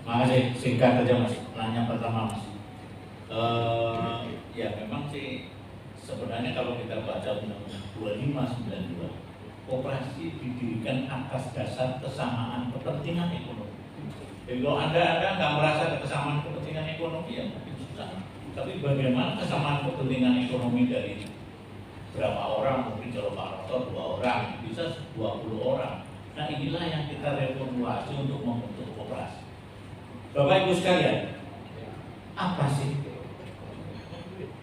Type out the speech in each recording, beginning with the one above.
Makasih, singkat aja Mas. Nanya pertama Mas. Ya memang sih sebenarnya kalau kita baca Undang-Undang 2592, koperasi didirikan atas dasar kesamaan kepentingan ekonomi. Jadi kalau anda nggak merasa ada kesamaan kepentingan ekonomi ya mungkin susah. Tapi bagaimana kesamaan kepentingan ekonomi dari berapa orang, mungkin kalau Pak Roto 2 orang, bisa 20 orang. Nah inilah yang kita reformulasi untuk membentuk koperasi. Bapak Ibu sekalian, apa sih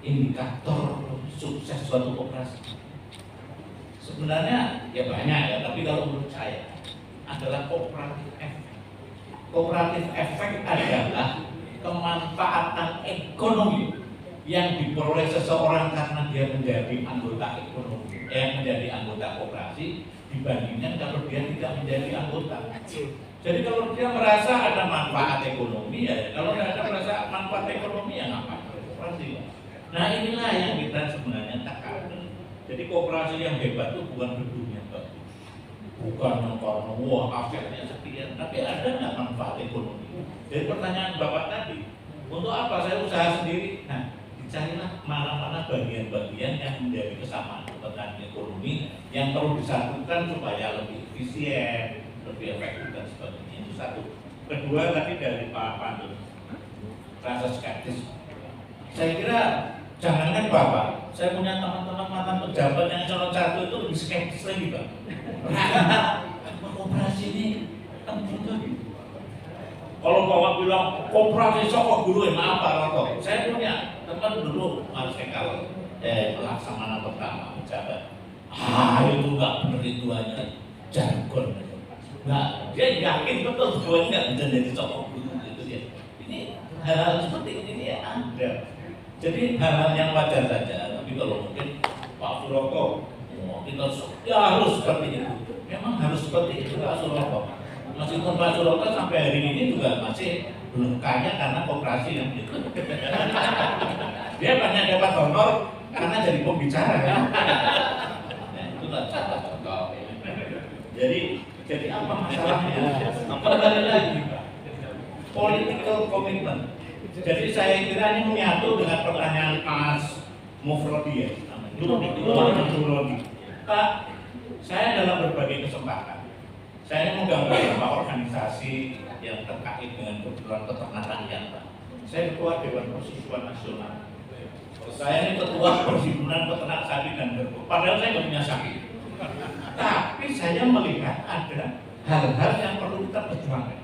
indikator sukses suatu koperasi? Sebenarnya ya banyak ya, tapi kalau menurut saya adalah kooperatif efek. Kooperatif efek adalah kemanfaatan ekonomi yang diperoleh seseorang karena dia menjadi anggota ekonomi, menjadi anggota koperasi dibandingkan kalau dia tidak menjadi anggota. Jadi kalau dia merasa ada manfaat ekonomi ya, kalau tidak ada merasa manfaat ekonomi ya ngapain koperasi. Nah inilah yang kita sebenarnya tekankan. Jadi koperasi yang hebat itu bukan gedungnya bagus, bukan yang karena wah asetnya sekian, tapi ada nggak manfaat ekonomi. Jadi pertanyaan Bapak tadi, untuk apa saya usaha sendiri? Nah, dicarilah mana-mana bagian-bagian yang menjadi kesamaan kepentingan ekonomi yang perlu disatukan supaya lebih efisien, lebih efektif dan sebagainya. Itu satu. Kedua tadi dari Pak Pandu, rasa skeptis. Saya kira jangankan Bapak, saya punya teman-teman mantan pejabat yang calon satu itu lebih skeptis lagi Pak. Koperasi ini penting lagi. Kalau Bapak bilang koperasi sokok dulu, maaf Pak Roto. Saya punya teman dulu harus kekal laksamana pertama pejabat. Itu nggak benar itu hanya jargon. Nah, dia yakin betul bahwa nggak bisa jadi sokok dulu gitu dia. Ini hal-hal seperti ini ya ada. Jadi hal-hal yang wajar saja. Tapi kalau mungkin Pak Suroto, kita harus seperti itu. Memang harus seperti itu Pak Suroto. Meskipun Pak Suroto sampai hari ini juga masih belum kaya karena koperasi yang itu. Dia banyak dapat honor karena jadi pembicara kan. Nah, itulah contoh. Jadi apa masalahnya? Kembali lagi Pak. Political commitment. Jadi saya kira ini menyatu dengan pertanyaan Mas Mufrodi ya. Nuroni. Pak, saya dalam berbagai kesempatan saya memegang beberapa organisasi yang terkait dengan kebutuhan peternakan rakyat. Saya ketua Dewan Persikutuan Nasional. Saya ini ketua Perhimpunan Peternak Sapi dan Kerbau. Padahal saya nggak punya sapi. Tapi saya melihat ada hal-hal yang perlu kita perjuangkan.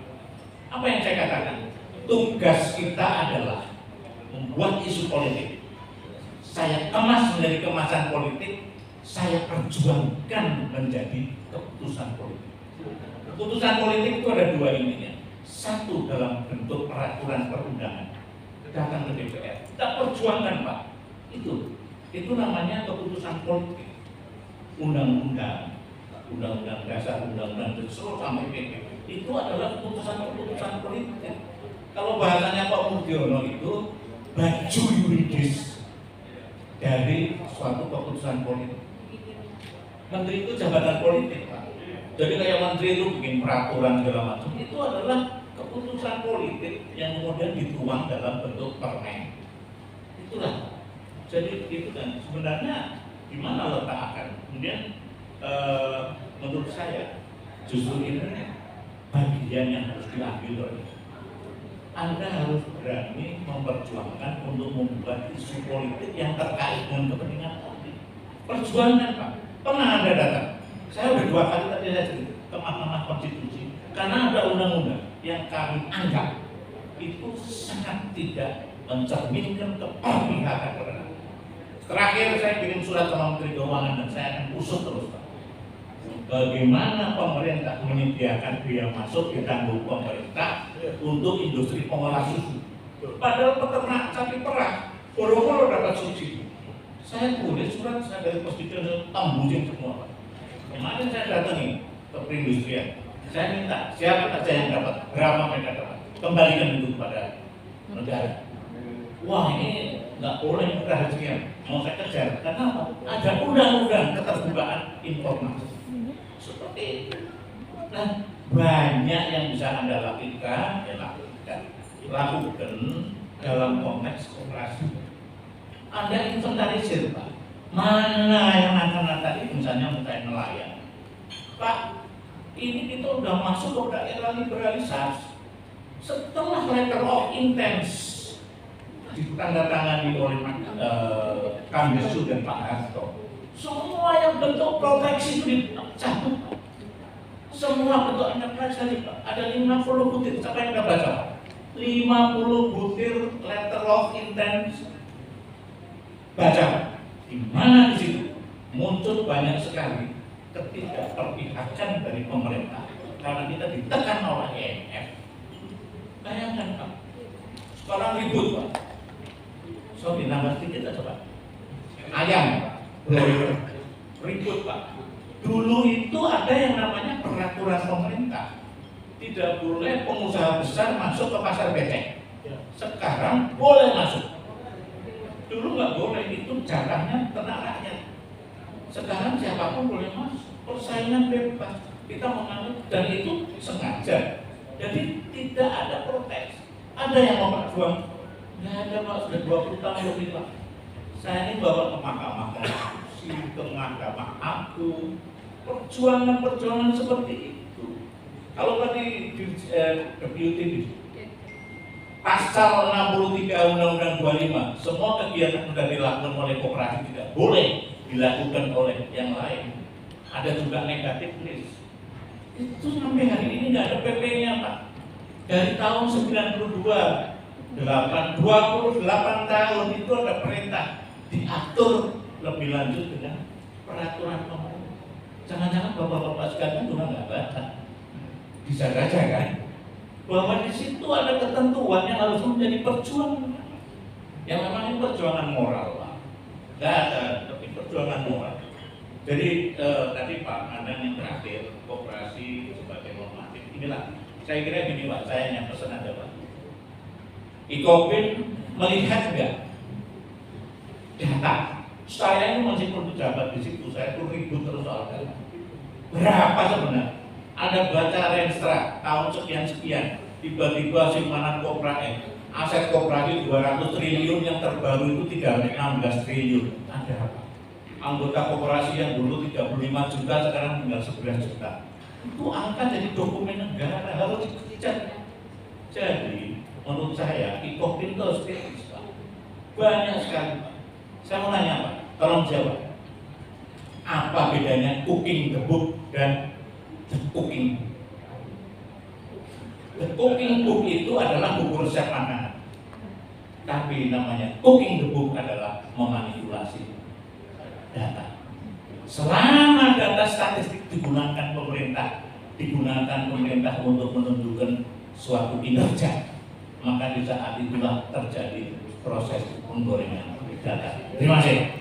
Apa yang saya katakan? Tugas kita adalah membuat isu politik. Saya kemas menjadi kemasan politik. Saya perjuangkan menjadi keputusan politik. Keputusan politik itu ada dua ininya. Satu dalam bentuk peraturan perundangan datang ke DPR. Kita perjuangkan Pak. Itu namanya keputusan politik. Undang-undang dasar, undang-undang seluruh sampai PP. Itu adalah keputusan politik. Kalau bahasanya Pak Mudiono itu baju yuridis dari suatu keputusan politik. Menteri itu jabatan politik Pak. Jadi kayak menteri itu bikin peraturan segala macam, itu adalah keputusan politik yang kemudian dituang dalam bentuk permen. Itulah. Jadi itu kan sebenarnya di mana letak akan. Kemudian menurut saya justru ini bagian yang harus diambil oleh Anda harus berani memperjuangkan untuk membuat isu politik yang terkait dengan kepentingan politik. Perjuangan Pak. Pernah Anda datang? Saya udah 2 kali tadi saya cerita ke Mahkamah Konstitusi karena ada undang-undang yang kami anggap itu sangat tidak mencerminkan keberpihakan kepada. Terakhir saya kirim surat sama Menteri Keuangan dan saya akan usut terus Pak. Bagaimana pemerintah menyediakan biaya masuk ditanggung pemerintah untuk industri pengolah susu. Padahal peternak sapi perah boro-boro dapat subsidi. Saya tulis surat saya dari Presiden tembusin semua Pak. Kemarin saya datangi ke perindustrian. Saya minta siapa saja yang dapat, berapa mereka dapat, kembalikan itu kepada negara. Wah ini nggak boleh kita harus sekian. Mau saya kejar, karena apa? Ada undang-undang keterbukaan informasi. Seperti itu. Nah banyak yang bisa Anda lakukan, ya lakukan. lakukan dalam konteks koperasi. Anda inventarisir, Pak, mana yang akan tadi misalnya mengenai nelayan. Pak, ini kita udah masuk ke era liberalisasi. Setelah letter of intent ditandatangani oleh Kang Desu dan Pak Hasto, semua yang bentuk proteksi itu dicabut. Semua bentuk investasi, Pak. Ada 50 butir, siapa yang kita baca? 50 butir letter of intent. Baca, di mana di situ muncul banyak sekali ketidakperpihakan dari pemerintah karena kita ditekan oleh IMF. Bayangkan, Pak, sekarang ribut, Pak. So dinambah sedikit aja, Pak. Ayam, ribut, Pak. Dulu itu ada yang namanya peraturan pemerintah, tidak boleh pengusaha besar masuk ke pasar becek. Sekarang boleh masuk. Dulu nggak boleh, itu jatahnya ternak rakyat. Sekarang siapapun boleh masuk, persaingan bebas. Kita menganut dan itu sengaja. Jadi tidak ada protes. Ada yang mau Pak Juang? Nggak ada, Pak, sudah 20 tahun lebih, Pak. Saya ini bawa ke Mahkamah Konstitusi, ke Mahkamah Agung. Perjuangan seperti itu. Kalau tadi deputi pasal 63 Undang-Undang 25, semua kegiatan sudah dilakukan oleh koperasi tidak boleh dilakukan oleh yang lain. Ada juga negatif list. Itu sampai hari ini nggak ada PP-nya, Pak. Dari tahun 92, 28 tahun itu ada perintah diatur lebih lanjut dengan peraturan pemerintah. Jangan-jangan bapak-bapak sekalian juga nggak baca. Bisa saja kan? Bahwa di situ ada ketentuan yang harus menjadi perjuangan. Yang memang ini perjuangan moral, Pak. Nggak ada, tapi perjuangan moral. Jadi tadi Pak Andan yang terakhir, koperasi sebagai normatif. Inilah, saya kira gini, Pak, saya yang pesan aja, Pak. IKOPIN melihat nggak data? Saya ini masih perlu jabat di situ, saya tuh ribut terus soal data. Berapa sebenarnya? Ada baca Renstra tahun sekian-sekian, tiba-tiba simpanan koperasi, aset koperasi 200 triliun, yang terbaru itu 316 triliun. Ada apa? Anggota koperasi yang dulu 35 juta sekarang tinggal 11 juta. Itu angka jadi dokumen negara, harus dicek. Jadi menurut saya IKOPIN itu harus kritis, Pak. Banyak sekali, Pak. Saya mau nanya, Pak, tolong jawab. Apa bedanya cooking the book dan the cooking? The cooking book itu adalah buku resep makanan. Tapi namanya cooking the book adalah memanipulasi data. Selama data statistik digunakan pemerintah untuk menunjukkan suatu kinerja, maka di saat itulah terjadi proses penggorengan data. Terima kasih.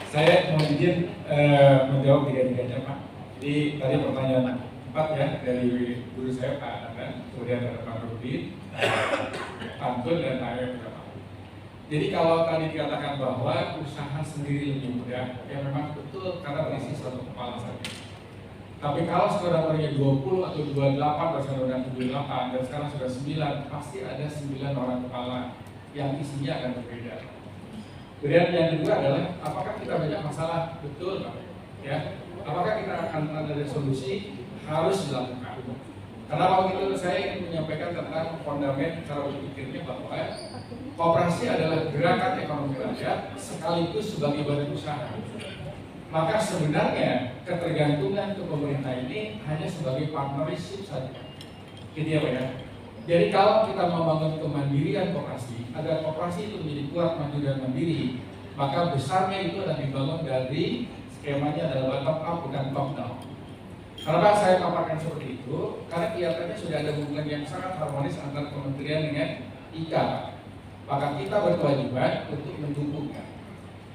Saya mau izin menjawab tiga-tiganya, Pak. Jadi tadi pertanyaan 4 ya dari guru saya Pak Andan, kemudian ada Pak Rudi, Pantun dan Pak. Jadi kalau tadi dikatakan bahwa usaha sendiri lebih mudah, ya memang betul karena berisi satu kepala saja. Tapi kalau sebenarnya 20 atau 28 pada undang 78 dan sekarang sudah 9, pasti ada 9 orang kepala yang isinya akan berbeda. Kemudian yang kedua adalah apakah kita banyak masalah? Betul, Pak. Ya, apakah kita akan ada solusi? Harus dilakukan. Karena kalau itu saya ingin menyampaikan tentang fundament cara berpikirnya bahwa koperasi adalah gerakan ekonomi rakyat sekaligus sebagai badan usaha. Maka sebenarnya ketergantungan ke pemerintah ini hanya sebagai partnership saja. Gitu ya, Pak ya. Jadi kalau kita membangun kemandirian koperasi, agar koperasi itu menjadi kuat, maju dan mandiri, maka besarnya itu adalah dibangun dari skemanya adalah bottom up bukan top down. Kenapa saya paparkan seperti itu? Karena kelihatannya sudah ada hubungan yang sangat harmonis antara kementerian dengan IKA. Maka kita berkewajiban untuk mendukungnya.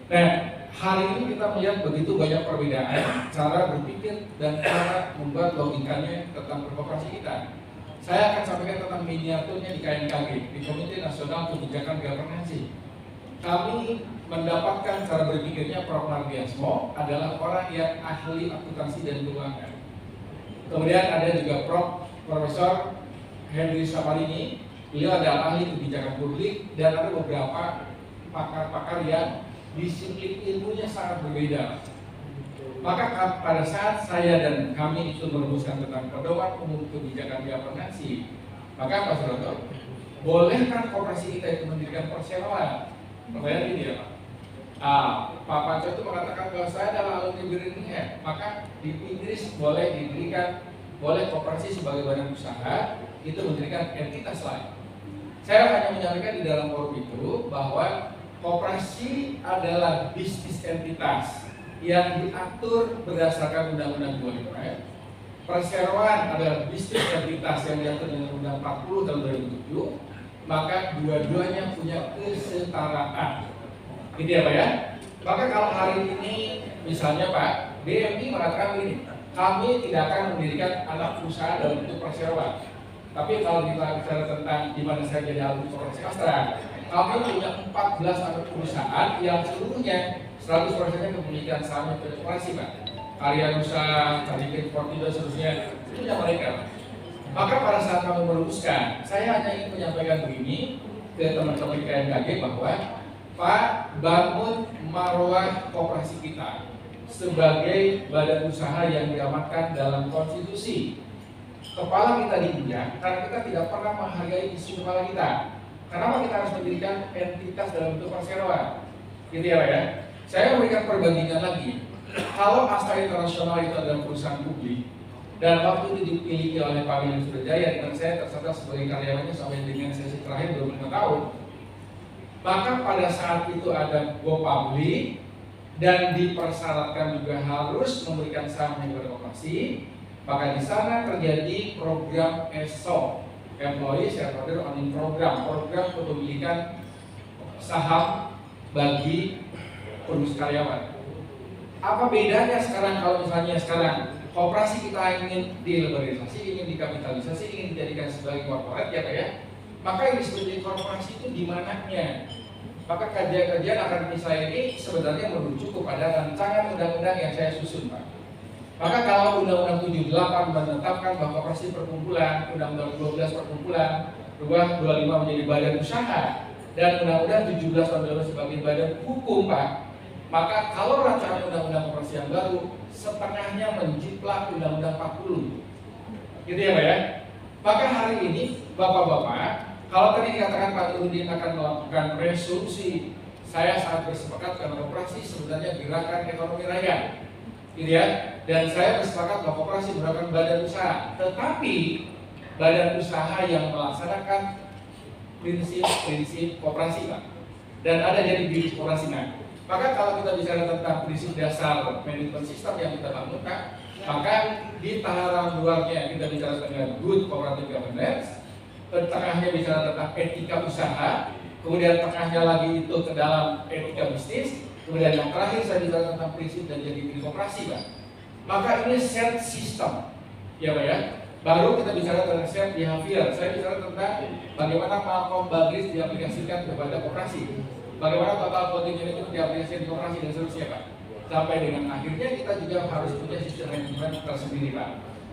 Nah, hari ini kita melihat begitu banyak perbedaan cara berpikir dan cara membuat logikanya tentang berkoperasi kita. Saya akan sampaikan tentang miniaturnya di KNKG, di Komite Nasional Kebijakan Governansi. Kami mendapatkan cara berpikirnya Prof. Mardiasmo adalah orang yang ahli akuntansi dan keuangan. Kemudian ada juga Profesor Henry Saparini, beliau adalah ahli kebijakan publik, dan ada beberapa pakar-pakar yang disiplin ilmunya sangat berbeda. Maka pada saat saya dan kami itu merumuskan tentang pedoman umum kebijakan governansi, maka Pak Suroto, bolehkan koperasi kita itu mendirikan perseroan? Pertanyaan ini ya Pak. Pak Panco itu mengatakan bahwa saya adalah alumni Birmingham, maka di Inggris boleh didirikan, boleh koperasi sebagai badan usaha itu mendirikan entitas lain. Saya hanya menyampaikan di dalam forum itu bahwa koperasi adalah bisnis entitas yang diatur berdasarkan Undang-Undang 25. Perseroan adalah bisnis entitas yang diatur dengan Undang 40 tahun 2007. Maka dua-duanya punya kesetaraan. Gitu ya Pak ya. Maka kalau hari ini misalnya Pak BMI mengatakan begini, kami tidak akan mendirikan anak usaha dalam bentuk perseroan. Tapi kalau kita bicara tentang di mana saya jadi alumni koperasi Astra, kami punya 14 anak perusahaan yang seluruhnya 100%-nya kepemilikan saham koperasi Pak. Karya Nusa, Kadipin Fortindo, seterusnya itu punya mereka Pak. Maka pada saat kami merumuskan, saya hanya ingin menyampaikan begini ke teman-teman KMKG bahwa Pak, bangun marwah koperasi kita sebagai badan usaha yang diamankan dalam konstitusi. Kepala kita diinjak karena kita tidak pernah menghargai isi kepala kita. Kenapa kita harus mendirikan entitas dalam bentuk perseroan? Gitu ya Pak ya. Saya memberikan perbandingan lagi. Kalau Astra Internasional itu adalah perusahaan publik dan waktu itu dimiliki oleh Pak William Sudajaya dan saya tercatat sebagai karyawannya sampai dengan sesi terakhir 25 tahun. Maka pada saat itu ada go public dan dipersyaratkan juga harus memberikan saham kepada koperasi, maka di sana terjadi program ESOP, Employee Shareholder Owning Program, program kepemilikan saham bagi karyawan. Apa bedanya sekarang kalau misalnya sekarang koperasi kita ingin dilebarisasi, ingin dikapitalisasi, ingin dijadikan sebagai korporat ya Pak ya? Maka yang disebut korporasi itu di mananya? Maka kajian-kajian akademis saya ini sebenarnya merujuk kepada rancangan undang-undang yang saya susun Pak. Maka kalau Undang-Undang 78 menetapkan bahwa koperasi perkumpulan, Undang-Undang 12 perkumpulan, 25 menjadi badan usaha, dan Undang-Undang 17 tahun 2012 sebagai badan hukum Pak. Maka kalau rancangan Undang-Undang koperasi yang baru, setengahnya menjiplak Undang-Undang 40. Gitu ya Pak ya? Maka hari ini Bapak-Bapak, kalau tadi dikatakan Pak Nurdin akan melakukan resolusi, saya sangat bersepakat karena koperasi sebenarnya gerakan ekonomi rakyat, gitu ya. Dan saya bersepakat bahwa koperasi merupakan badan usaha, tetapi badan usaha yang melaksanakan prinsip-prinsip koperasi Pak. Dan ada jadi diri koperasi Pak. Maka kalau kita bicara tentang prinsip dasar manajemen sistem yang kita bangun Pak, maka di taharan luarnya kita bicara tentang good cooperative governance, tengahnya bicara tentang etika usaha, kemudian tengahnya lagi itu ke dalam etika bisnis, kemudian yang terakhir saya bicara tentang prinsip dan jadi diri koperasi Pak. Maka ini set sistem, ya Pak ya. Baru kita bicara tentang set behavior. Saya bicara tentang bagaimana Malcolm Bagris diaplikasikan kepada koperasi, bagaimana total contingent itu diaplikasikan di koperasi dan seterusnya Pak. Sampai dengan akhirnya kita juga harus punya sistem manajemen tersendiri Pak.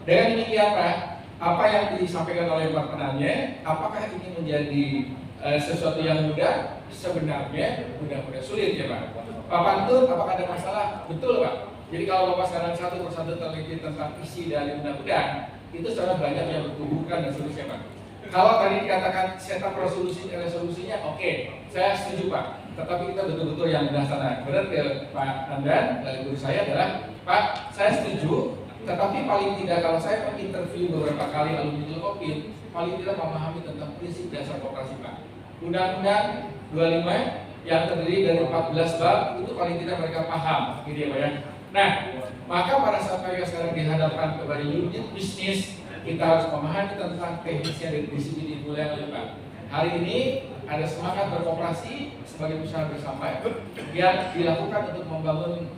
Dengan demikian Pak, apa yang disampaikan oleh Pak penanya, apakah ini menjadi sesuatu yang mudah? Sebenarnya mudah-mudah sulit ya Pak. Pak Pantun, apakah ada masalah? Betul Pak. Jadi kalau Bapak sekarang satu persatu teliti tentang isi dari undang-undang, itu sangat banyak yang bertubuhkan dan seterusnya Pak. Kalau tadi dikatakan setup resolusinya, oke, saya setuju Pak. Tetapi kita betul-betul yang melaksanakan. Benar ke Pak Nandan, dari guru saya adalah, Pak, saya setuju. Tetapi paling tidak kalau saya menginterview beberapa kali alumni Ilkopin, paling tidak memahami tentang prinsip dasar koperasi Pak. Undang-Undang 25 yang terdiri dari 14 bab itu paling tidak mereka paham, gitu ya Pak ya. Nah, maka pada saat mereka sekarang dihadapkan kepada unit bisnis, kita harus memahami tentang teknisnya dan disiplin dimulai oleh Pak. Hari ini ada semangat berkoperasi sebagai usaha bersama yang dilakukan untuk membangun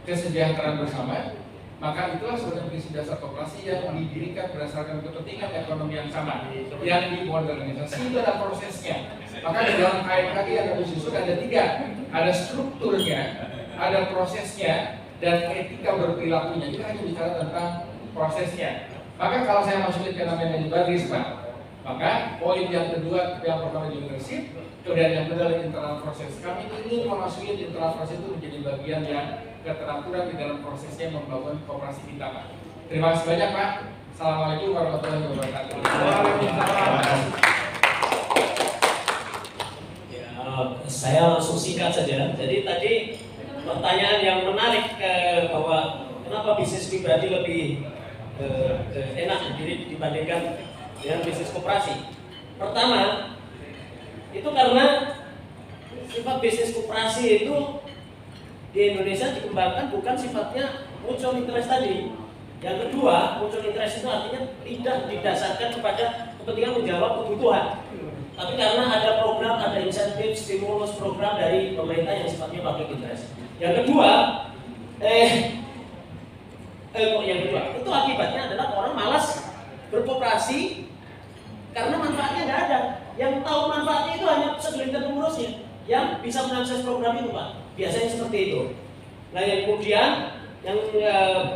kesejahteraan bersama. Maka itulah sebenarnya prinsip dasar koperasi yang didirikan berdasarkan kepentingan ekonomi yang sama, yang dimodernisasi itu ada prosesnya. Maka di dalam KMKG yang kami susun ada 3, ada strukturnya, ada prosesnya, dan etika berperilakunya. Kita hanya bicara tentang prosesnya. Maka kalau saya masukin ke namanya baris, Pak, maka poin yang kedua, yang pertama leadership, kemudian yang kedua internal proses. Kami ingin memasukin internal proses itu menjadi bagian yang keteraturan di dalam prosesnya membangun koperasi kita, Pak. Terima kasih banyak, Pak. Assalamualaikum warahmatullahi wabarakatuh. Ya, saya langsung singkat saja. Jadi tadi pertanyaan yang menarik bahwa kenapa bisnis pribadi lebih enak dibandingkan dengan bisnis koperasi. Pertama, itu karena sifat bisnis koperasi itu di Indonesia dikembangkan bukan sifatnya mutual interest tadi. Yang kedua, mutual interest itu artinya tidak didasarkan kepada kepentingan menjawab kebutuhan, tapi karena ada program, ada insentif, stimulus program dari pemerintah yang sifatnya public interest. Yang kedua, itu akibatnya adalah orang malas berkoperasi karena manfaatnya nggak ada. Yang tahu manfaatnya itu hanya segelintir pengurusnya yang bisa mengakses program itu, Pak. Biasanya seperti itu. Nah, yang kemudian yang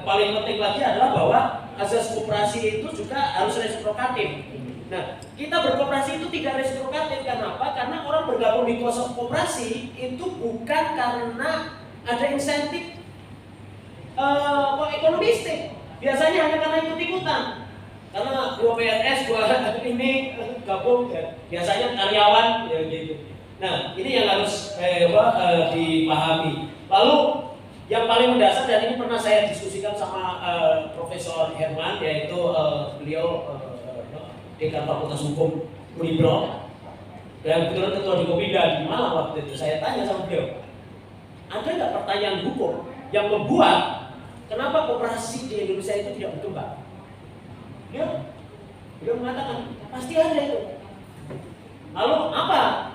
paling penting lagi adalah bahwa asas koperasi itu juga harus resiprokatif. Nah, kita berkoperasi itu tidak resiprokatif. Kenapa? Karena orang bergabung di koperasi itu bukan karena ada insentif ekonomistik. Biasanya hanya karena ikut-ikutan. Karena gua PNS, gua ini gabung, biasanya karyawan ya gitu. Nah, ini yang harus dipahami. Lalu yang paling mendasar, dan ini pernah saya diskusikan sama Profesor Herman, yaitu beliau Dekan Fakultas Hukum Unibro, dan kebetulan ketua di Komida di Malang waktu itu. Saya tanya sama beliau, ada nggak pertanyaan hukum yang membuat kenapa koperasi di Indonesia itu tidak berkembang? Beliau mengatakan pasti ada itu. Lalu apa?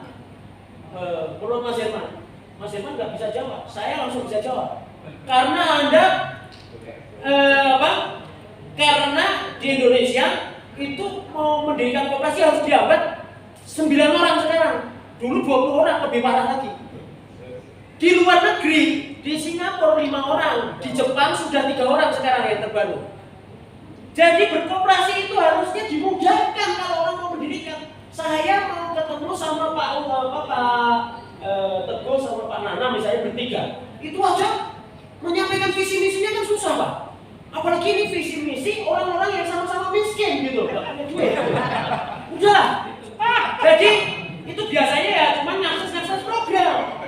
Menurut Mas Herman nggak bisa jawab. Saya langsung bisa jawab. Karena Anda Karena di Indonesia itu mau mendirikan koperasi harus diambil 9 orang sekarang. Dulu 20 orang, lebih parah lagi. Di luar negeri, di Singapura 5 orang, di Jepang sudah 3 orang sekarang yang terbaru. Jadi berkoperasi itu harusnya dimudahkan kalau orang mau mendirikan. Saya mau ketemu sama Pak Teguh sama Pak Nana misalnya bertiga, itu aja menyampaikan visi misinya kan susah, Pak. Apalagi ini visi misi orang-orang yang sama-sama miskin gitu, nggak punya duit. Udah, jadi itu biasanya ya cuma ngakses program.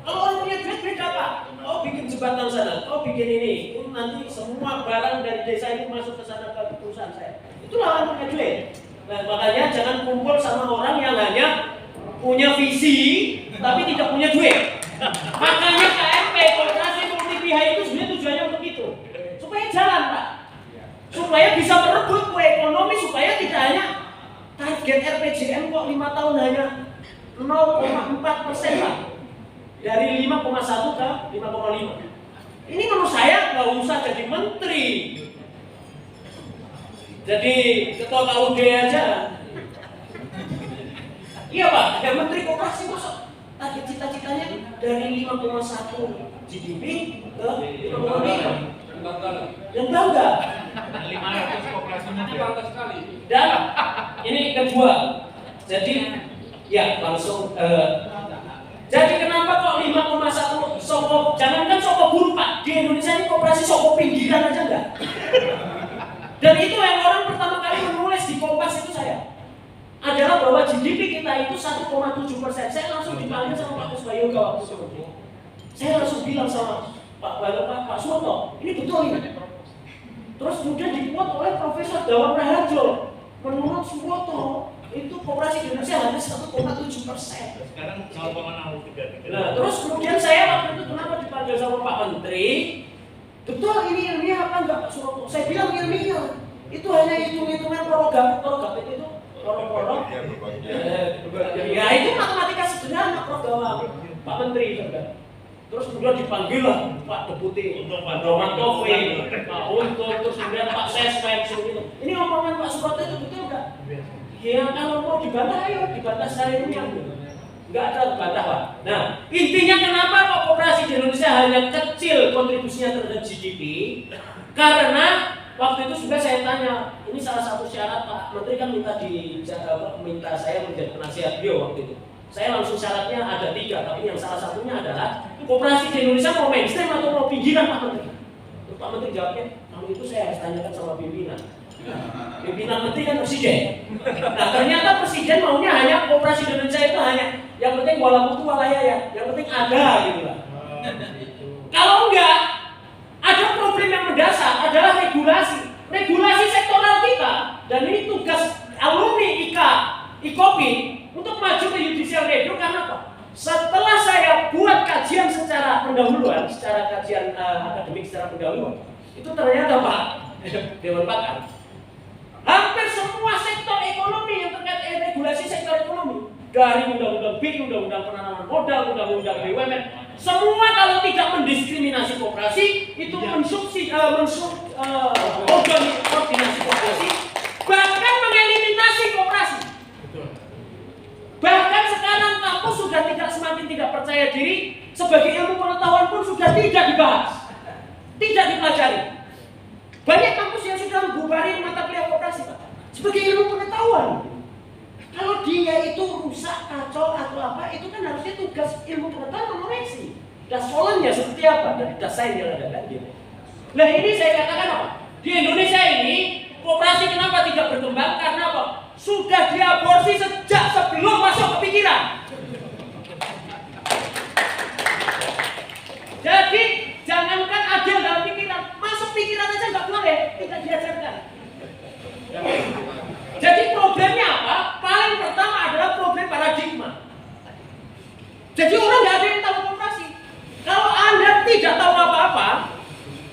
Kalau orang punya duit beda, Pak. Oh bikin jembatan sana, oh bikin ini, nanti semua barang dari desa ini masuk ke sana ke perusahaan saya. Itulah orang punya duit. Nah, makanya jangan kumpul sama orang yang hanya punya visi tapi tidak punya duit. Makanya KMP, koperasi multi pihak itu sebenarnya tujuannya untuk itu, supaya jalan, Pak, supaya bisa merebut ekonomi, supaya tidak hanya target RPJM kok 5 tahun hanya 0,4%, Pak, dari 5,1 ke 5,5. Ini menurut saya nggak usah jadi menteri, jadi ketua KUD aja. Iya, Pak, ada menteri koperasi masuk target cita-citanya dari 5,1 GDP ke 5,5. Yang bangga. 500 koperasinya bangga sekali. Dan ini kedua. Jadi ya langsung. Jadi kenapa kok 5,1 soko? Jangankan soko buruh, Pak. Di Indonesia ini koperasi soko pinggiran aja enggak. Dan itu yang orang pertama kali menulis di Kompas itu saya adalah bahwa GDP kita itu 1,7%. Saya langsung dipanggil sama Pak Kusbayoga waktu itu. Saya langsung bilang sama Pak Suwoto, ini betul ini. Terus kemudian dibuat oleh Profesor Dawan Raharjo. Menurut Suwoto, itu koperasi di Indonesia hanya 1,7%. Sekarang 0,03. Nah, terus kemudian saya waktu itu kenapa dipanggil sama Pak Menteri? Betul ini ilmiah apa enggak Pak Suwoto? Saya bilang ilmiah. Itu hanya hitung-hitungan prorogatif itu. Ya itu matematika sederhana, Prof. Dawan, Pak Menteri juga. Terus kemudian dipanggil lah Pak Deputi untuk Pak Roman Taufik, Pak Untung, terus kemudian Pak Sesmen, gitu. Ini omongan Pak Suwoto itu betul nggak? Ya kalau mau dibantah, ayo dibantah secara ilmiah. Nggak ada bantah, Pak. Nah, intinya kenapa kok koperasi di Indonesia hanya kecil kontribusinya terhadap GDP? Karena waktu itu juga saya tanya, ini salah satu syarat Pak Menteri kan minta saya menjadi penasihat beliau waktu itu. Saya langsung syaratnya ada 3, tapi yang salah satunya adalah koperasi di Indonesia mau mainstream atau mau pinggiran Pak Menteri. Terus Pak Menteri jawabnya, kalau itu saya harus tanyakan sama pimpinan. Pimpinan Menteri kan presiden. Nah ternyata presiden maunya hanya koperasi di Indonesia itu hanya yang penting wala mutu wala ya, yang penting ada gitu lah. Kalau enggak, ada problem yang mendasar adalah regulasi sektoral kita, dan ini tugas alumni IKOPI untuk maju ke judicial review. Karena apa? Setelah saya buat kajian secara pendahuluan, secara kajian akademik secara pendahuluan, itu ternyata Pak Dewan Pakar, hampir semua sektor ekonomi yang terkait regulasi sektor ekonomi, dari undang-undang BIN, undang-undang penanaman modal, undang-undang BUMN, semua kalau tidak mendiskriminasi koperasi itu koordinasi koperasi, bahkan mengeliminasi koperasi. Bahkan sekarang kampus sudah semakin tidak percaya diri, sebagai ilmu pengetahuan pun sudah tidak dibahas, tidak dipelajari. Banyak kampus yang sudah membubarkan mata kuliah koperasi sebagai ilmu pengetahuan. Kalau dia itu rusak, kacau atau apa, itu kan harusnya tugas ilmu pengetahuan mengoreksi. Dasolannya seperti apa? Dari desain yang ada kan gitu. Nah ini saya katakan apa? Di Indonesia ini koperasi kenapa tidak berkembang? Karena apa? Sudah diaborsi sejak sebelum masuk ke pikiran. Jadi jangankan adil dalam pikiran, masuk pikiran aja nggak boleh, tidak diajarkan. Jadi problemnya apa? Paling pertama adalah problem paradigma. Jadi orang nggak ada yang tahu koperasi. Kalau Anda tidak tahu apa-apa,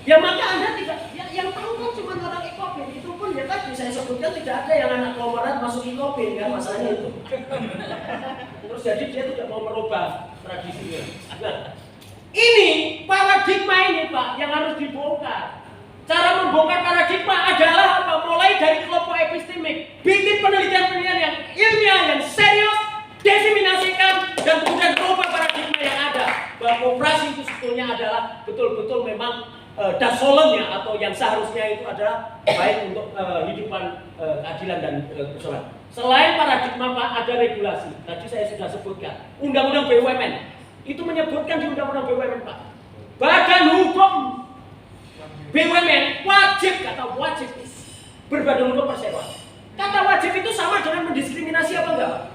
ya maka Anda tidak. Yang tahu kan cuma orang IKOPI. Itu pun ya tadi saya sebutkan tidak ada yang anak konglomerat masuk IKOPI kan, masalahnya itu. Terus jadi dia tidak mau merubah tradisinya. Nah, ini paradigma ini Pak yang harus dibongkar. Cara membongkar paradigma adalah apa? Mulai dari kelompok epistemik, bikin penelitian-penelitian yang ilmiah, yang serius, diseminasikan, dan kemudian merubah paradigma yang ada. Bahwa koperasi itu sebetulnya adalah betul-betul memang dasolennya atau yang seharusnya itu adalah baik untuk hidupan keadilan dan kebersamaan. Selain paradigma Pak, ada regulasi. Tadi saya sudah sebutkan. Undang-undang BUMN itu menyebutkan di Undang-undang BUMN Pak, Badan Hukum BUMN wajib, kata wajib berbadan hukum perseroan. Kata wajib itu sama dengan mendiskriminasi apa enggak?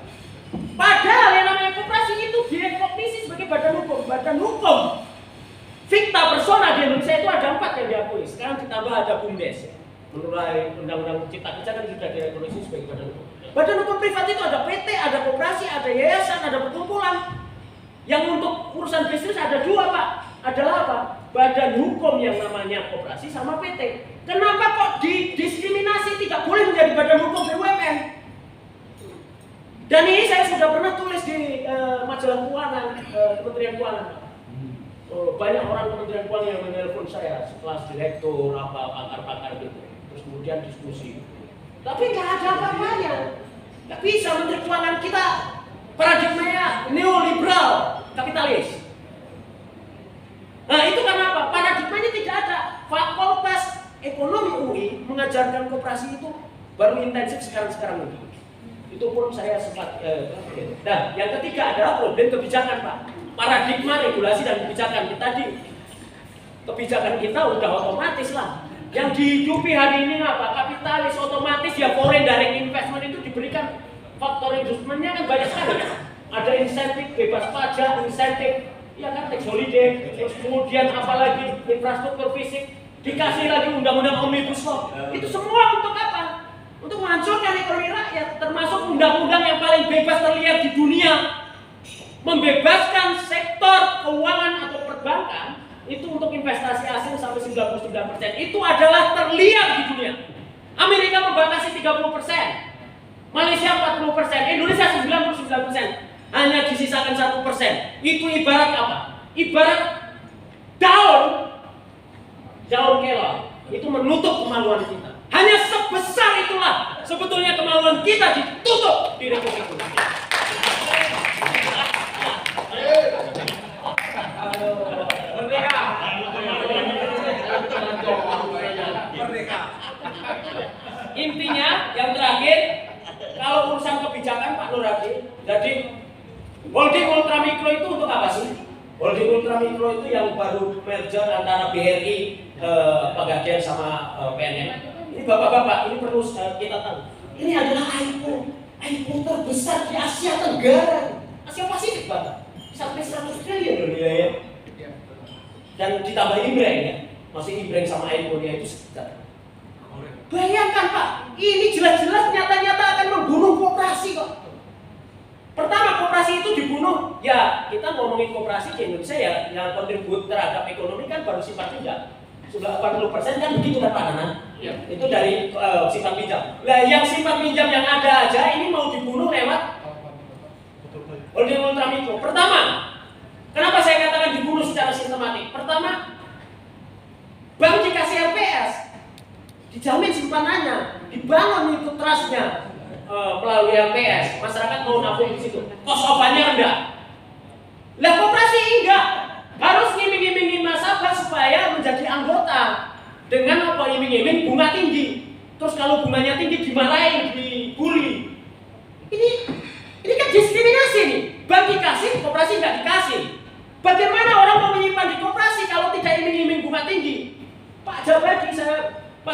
Padahal yang namanya koperasi itu direkognisi sebagai badan hukum. Badan hukum Ficta Persona di Indonesia itu ada 4 yang diakui. Sekarang ditambah ada BUMDes. Menurut Undang-Undang Cipta Kerja kan sudah direkognisi sebagai badan hukum. Badan hukum privat itu ada PT, ada koperasi, ada yayasan, ada perkumpulan. Yang untuk urusan bisnis ada 2 Pak. Adalah apa? Badan hukum yang namanya koperasi sama PT. Kenapa kok didiskriminasi tidak boleh menjadi badan hukum BUMN? Dan ini saya sudah pernah tulis di majalah keuangan, Kementerian Keuangan. Banyak orang Kementerian Keuangan yang menelpon saya, sekelas direktur, pakar-pakar gitu. Terus kemudian diskusi. Tapi nggak ada apa-apanya. Nggak bisa Menteri Keuangan kita paradigmanya neoliberal, kapitalis. Nah itu karena apa? Paradigmanya tidak ada. Fakultas Ekonomi UI mengajarkan koperasi itu baru intensif sekarang ini. Itu pun saya sempat. Nah yang ketiga adalah problem kebijakan Pak. Paradigma, regulasi dan kebijakan. Tadi kebijakan kita udah otomatis lah. Yang dihidupi hari ini apa? Kapitalis otomatis ya, foreign direct investment itu diberikan faktor industrinya kan banyak sekali. Ada insentif bebas pajak, insentif ya kan tax holiday, terus kemudian apalagi infrastruktur fisik, dikasih lagi undang-undang omnibus law. Itu semua untuk apa? Untuk menghancurkan ekonomi rakyat, termasuk undang-undang yang paling bebas terlihat di dunia, membebaskan sektor keuangan atau perbankan itu untuk investasi asing sampai 99%. Itu adalah terlihat di dunia. Amerika membatasi 30%, Malaysia 40%, Indonesia 99%. Hanya disisakan 1%. Itu ibarat apa? Ibarat daun kelor. Itu menutup kemaluan kita. Hanya sebesar itulah sebetulnya kemaluan kita ditutup di Republik Indonesia. Merdeka. Intinya yang terakhir, kalau urusan kebijakan Pak Nur Hadi, jadi holding ultramikro itu untuk apa sih? Holding ultramikro itu yang baru merger antara BRI, Pegadaian sama PNM. Ini bapak-bapak, ini perlu kita tahu. Ini adalah IPO terbesar di Asia Tenggara, Asia Pasifik Pak. Sampai 100 triliun loh nilainya. Dan ditambah imbreng ya, masih imbreng sama IPO-nya itu sekitar. Bayangkan Pak, ini jelas-jelas nyata-nyata akan membunuh koperasi kok. Pertama, koperasi itu dibunuh. Ya, kita ngomongin koperasi di Indonesia ya, yang kontribut terhadap ekonomi kan baru sifat pinjam. Sudah 80% kan begitu kan Pak Nana? Ya. Itu dari sifat pinjam. Nah, yang sifat pinjam yang ada aja ini mau dibunuh lewat holding ultramikro. Pertama, kenapa saya katakan dibunuh secara sistematik? Pertama, bank dikasih LPS, dijamin simpanannya, dibangun itu trustnya melalui LPS, masyarakat mau nabung di situ, cost of-nya rendah. Lah koperasi enggak, harus ngiming-ngimingin nasabah supaya menjadi anggota dengan apa iming-iming bunga tinggi. Terus kalau bunganya tinggi dimarahin, dibully. Ini kan diskriminasi nih. Bank dikasih, koperasi nggak dikasih. Bagaimana orang mau menyimpan di koperasi kalau tidak iming-iming bunga tinggi? Pak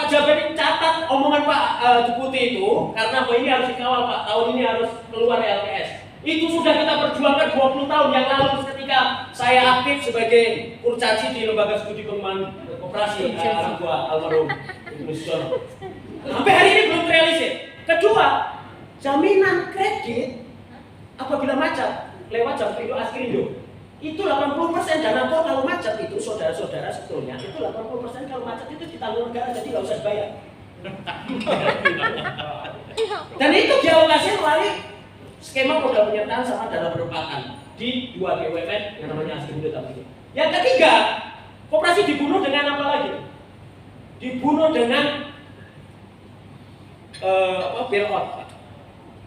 Jabari catat omongan Pak Deputi itu, karena ini harus dikawal Pak, tahun ini harus keluar LPS. Itu sudah kita perjuangkan 20 tahun yang lalu ketika saya aktif sebagai kurcaci di Lembaga Studi Pengembangan Koperasi almarhum Indonesia. Sampai hari ini belum terrealisir. Kedua, jaminan kredit apabila macet lewat Jampindo Askrindo itu 80% dana kor kalau macet itu saudara-saudara sebetulnya itu 80% kalau macet itu ditanggung negara, jadi nggak usah dibayar. Dan itu dialokasi melalui skema modal penyertaan sama dana perempatan di 2 BUMN yang namanya Askrindo tadi. Yang ketiga, koperasi dibunuh dengan apa lagi? Dibunuh dengan bailout.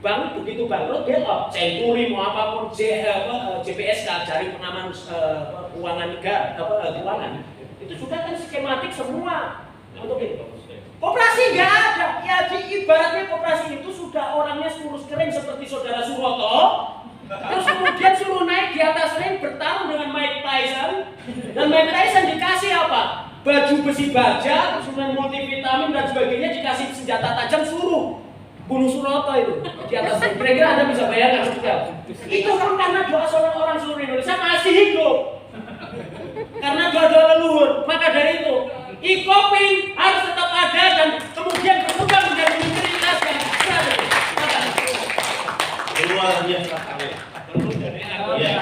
Bank begitu bangkrut bailout, Century mau apapun, JPSK, Jaring Pengaman Keuangan Negara, keuangan itu sudah kan skematik semua untuk itu. Koperasi nggak ada, ya ibaratnya koperasi itu sudah orangnya kurus kering seperti saudara Suroto, terus kemudian suruh naik di atas ring bertarung dengan Mike Tyson, dan Mike Tyson dikasih apa? Baju besi baja, terus kemudian multivitamin dan sebagainya, dikasih senjata tajam suruh bunuh Suroto itu di atas ring. Kira-kira Anda bisa bayangkan seperti apa? Itu kan karena doa seorang orang seluruh Indonesia masih hidup, karena doa-doa leluhur. Maka dari itu Ikopin harus tetap ada dan kemudian berkembang menjadi utilitas yang besar. Luar biasa sekali. Ya,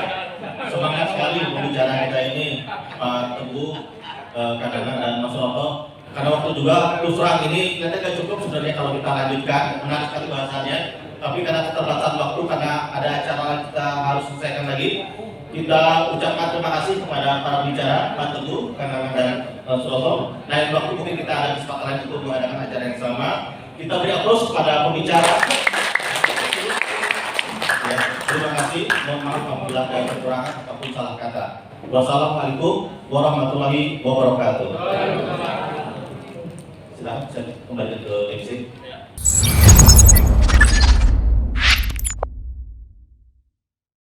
semangat sekali pembicara kita ini Pak Teguh, Kak Nana dan Mas Suroto. Karena waktu juga terus terang ini ternyata nggak cukup sebenarnya kalau kita lanjutkan, menarik sekali bahasannya. Tapi karena keterbatasan waktu, karena ada acara kita harus selesaikan lagi, kita ucapkan terima kasih kepada para bicara, Pak Teguh, Kak Nana dan Suroto. Lain waktu mungkin kita ada kesempatan untuk mengadakan acara yang sama. Kita beri aplaus kepada pembicara. Ya, terima kasih. Mohon maaf apabila ada kekurangan ataupun salah kata. Wassalamualaikum warahmatullahi wabarakatuh. Silahkan saya kembali ke MC.